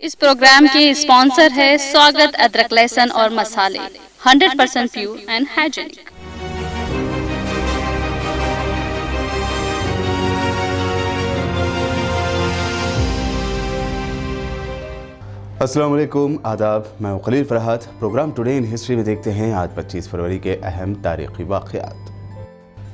इस प्रोग्राम के स्पॉन्सर है स्वागत अदरक लहसुन और मसाले 100% प्योर एंड हाइजीनिक। अस्सलाम वालेकुम, आदाब। मैं हूं Khalil Farhad. Program today in history में देखते हैं आज 25 फरवरी के अहम तारीखी वाक़यात।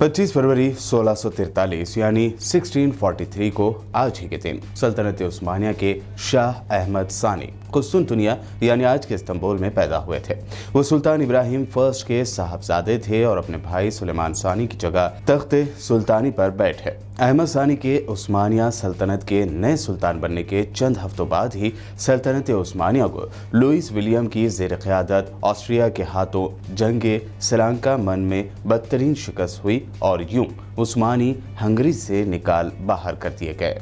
25 फरवरी 1643 यानी 1643 को आज ही के दिन सल्तनत उस्मानिया के शाह अहमद सानी कुस्तुनतुनिया यानी आज के इस्तांबुल में पैदा हुए थे। वो सुल्तान इब्राहिम फर्स्ट के साहबजादे थे और अपने भाई सुलेमान सानी की जगह तख्ते सुल्तानी पर बैठे। अहमद सानी के उस्मानिया सल्तनत के नए सुल्तान बनने के चंद हफ्तों बाद ही सल्तनत उस्मानिया को लुइस विलियम की ज़ेर क़यादत ऑस्ट्रिया के हाथों जंगे श्रीलंका मन में बदतरीन शिकस्त हुई और यूं उस्मानी हंगरी से निकाल बाहर कर दिए गए।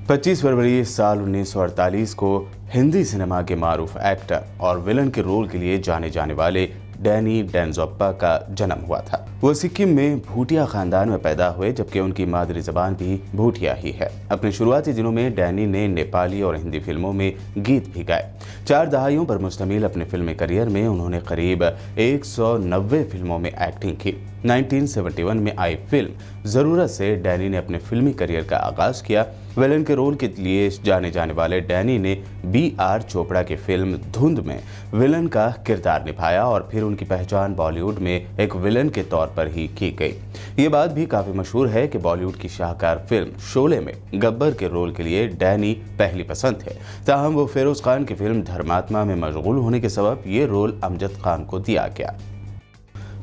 25 फरवरी साल 1948 को हिंदी सिनेमा के मारूफ एक्टर और विलन के रोल के लिए जाने जाने वाले डैनी डेंजोप्पा का जन्म हुआ था। वो सिक्किम में भूटिया खानदान में पैदा हुए, जबकि उनकी मादरी जबान भी भूटिया ही है। अपने शुरुआती दिनों में डैनी ने नेपाली और हिंदी फिल्मों में गीत भी गाए। 4 दहाइयों पर मुश्तमिल अपने फिल्मी करियर में उन्होंने करीब 190 फिल्मों में एक्टिंग की। 1971 में आई फिल्म ज़रूरत से डैनी ने अपने फिल्मी करियर का आगाज किया। विलन के रोल के लिए जाने जाने वाले डैनी ने B.R. चोपड़ा की फिल्म धुंध में विलन का किरदार निभाया और फिर उनकी पहचान बॉलीवुड में एक विलन के तौर पर ही की गई। ये बात भी काफी मशहूर है कि बॉलीवुड की शाहकार फिल्म शोले में गब्बर के रोल के लिए डैनी पहली पसंद थे। ताहम वो फिरोज खान की फिल्म धर्मात्मा में मशगूल होने के सबब ये रोल अमजद खान को दिया गया।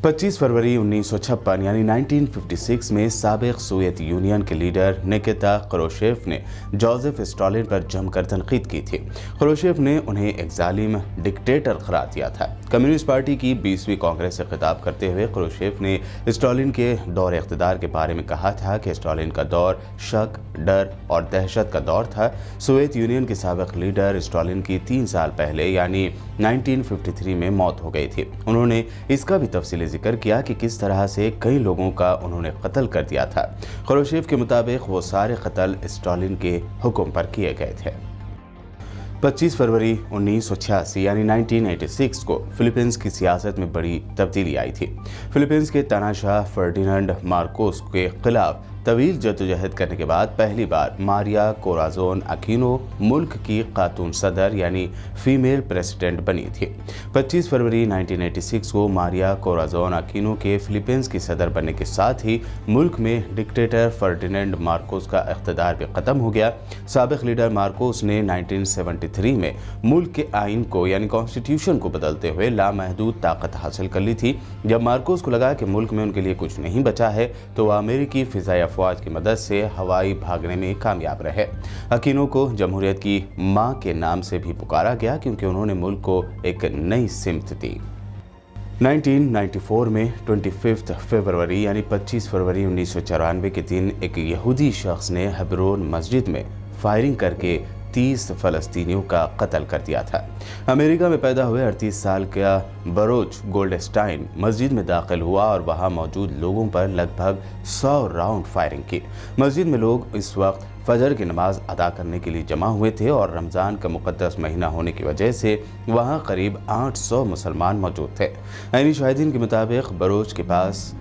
25 फरवरी 1956 यानी 1956 में साबिक सोवियत यूनियन के लीडर निकिता क्रुश्चेव ने जोसेफ स्टालिन पर जमकर तनकीद की थी। क्रुश्चेव ने उन्हें एक जालिम डिक्टेटर करार दिया था। कम्युनिस्ट पार्टी की 20वीं कांग्रेस से खिताब करते हुए क्रुश्चेव ने स्टालिन के दौर इख्तिदार के बारे में कहा था कि स्टालिन का दौर शक, डर और दहशत का दौर था। सोवियत यूनियन के साबिक लीडर स्टालिन की 3 साल पहले यानी 1953 में मौत हो गई थी। उन्होंने इसका भी तफसीली जिक्र किया कि किस तरह से कई लोगों का उन्होंने कत्ल कर दिया था। क्रुश्चेव के मुताबिक वो सारे कत्ल स्टालिन के हुक्म पर किए गए थे। 25 फरवरी 1986 यानी 1986 को फिलीपींस की सियासत में बड़ी तब्दीली आई थी। फिलीपींस के तानाशाह फर्डिनेंड मार्कोस के खिलाफ तवील जद्दोजहद करने के बाद पहली बार मारिया कोराजोन अकीनो मुल्क की खातून सदर यानी फीमेल प्रेसिडेंट बनी थी। 25 फरवरी 1986 को मारिया कोराजोन अकीनो के फिलीपींस की सदर बनने के साथ ही मुल्क में डिक्टेटर फर्डिनेंड मार्कोस का इख्तिदार भी खत्म हो गया। साबिक लीडर मार्कोस ने 1973 में मुल्क के आइन को यानी कॉन्स्टिट्यूशन को बदलते हुए लामहदूद ताकत हासिल कर ली थी। जब मार्कोस को लगा कि मुल्क में उनके लिए कुछ नहीं बचा है तो वह अमेरिकी फिजाई अफवाज की मदद से हवाई भागने में कामयाब रहे। अकीनो को जमहूरियत की मां के नाम से भी पुकारा गया क्योंकि उन्होंने मुल्क को एक नई सिमत दी। 1994 में 25 फरवरी यानी 25 फरवरी 1994 के दिन एक यहूदी शख्स ने हेब्रोन मस्जिद में फायरिंग करके 30 फलस्तीनियों का कत्ल कर दिया था। अमेरिका में पैदा हुए 38 साल का बरोच गोल्डस्टाइन मस्जिद में दाखिल हुआ और वहां मौजूद लोगों पर लगभग 100 राउंड फायरिंग की। मस्जिद में लोग इस वक्त फजर की नमाज अदा करने के लिए जमा हुए थे और रमज़ान का मुक़द्दस महीना होने की वजह से वहां करीब 800 मुसलमान मौजूद थे। ऐनी शाहिदीन के मुताबिक बरोच के पास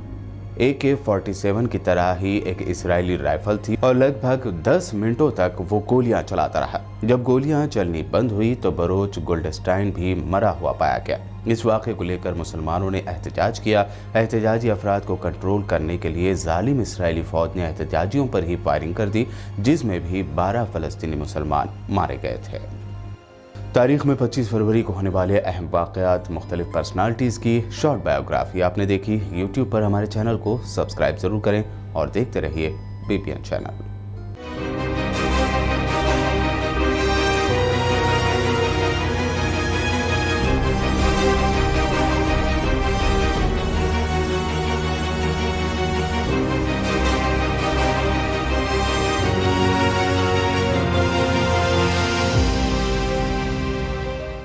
AK-47 की तरह ही एक इजरायली राइफल थी और लगभग 10 मिनटों तक वो गोलियां चलाता रहा। जब गोलियां चलनी बंद हुई तो बरोच गोल्डस्टाइन भी मरा हुआ पाया गया। इस वाक़े को लेकर मुसलमानों ने एहतजाज किया। एहतजाजी अफराद को कंट्रोल करने के लिए जालिम इसराइली फ़ौज ने एहतजाजियों पर ही फायरिंग कर दी, जिसमें भी 12 फ़लस्तीनी मुसलमान मारे गए थे। तारीख में 25 फरवरी को होने वाले अहम वाक़यात, मुख्तलिफ पर्सनालिटीज़ की शॉर्ट बायोग्राफी आपने देखी। यूट्यूब पर हमारे चैनल को सब्सक्राइब ज़रूर करें और देखते रहिए BPN चैनल।